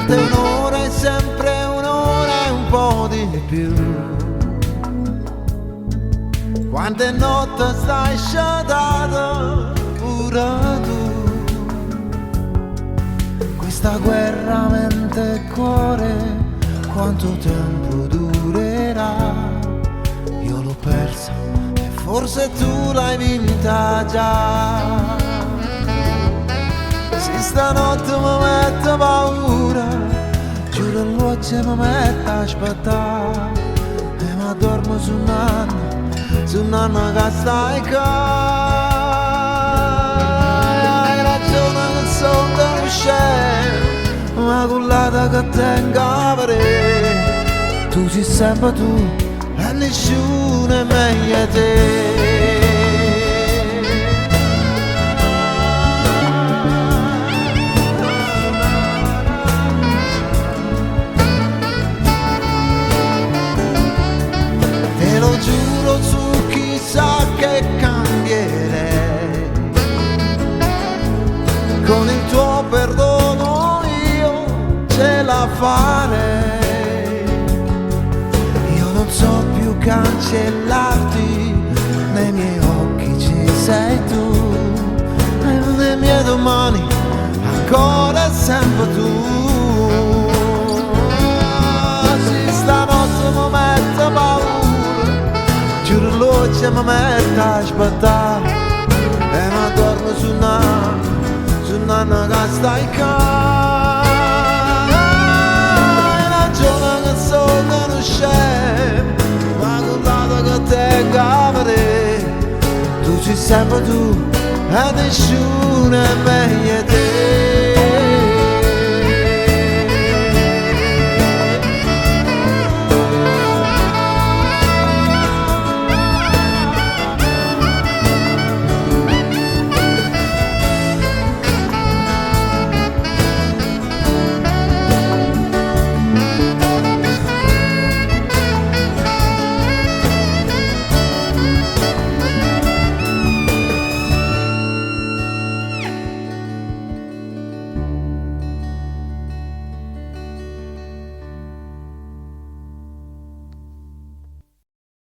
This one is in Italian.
Quante un'ora è sempre un'ora e un po' di più. Quante notti stai sciatata pure tu. Questa guerra mente e cuore, quanto tempo durerà? Io l'ho persa e forse tu l'hai vinta già. Se stanotte mi mette paura, giuro l'occhio mi mette a aspettare, e mi dormo su un'anno che stai qua. Hai ragione che sono un scemo, ma cullata che tengo a vedere. Tu sei sempre tu e nessuno è meglio di te. Te lo giuro su chissà che cambierei, con il tuo perdono io ce la farei. Io non so più cancellarti, nei miei occhi ci sei tu, e nelle mie domani ancora sempre tu. Sì, stanotte mi mette paura, giuro l'occhio mi mette a aspettare, e mi dormo su un'anno che stai qua. Hai ragione che sono uno scemo, ma guardate che tengo a vedere. Tu sei sempre tu e nessuno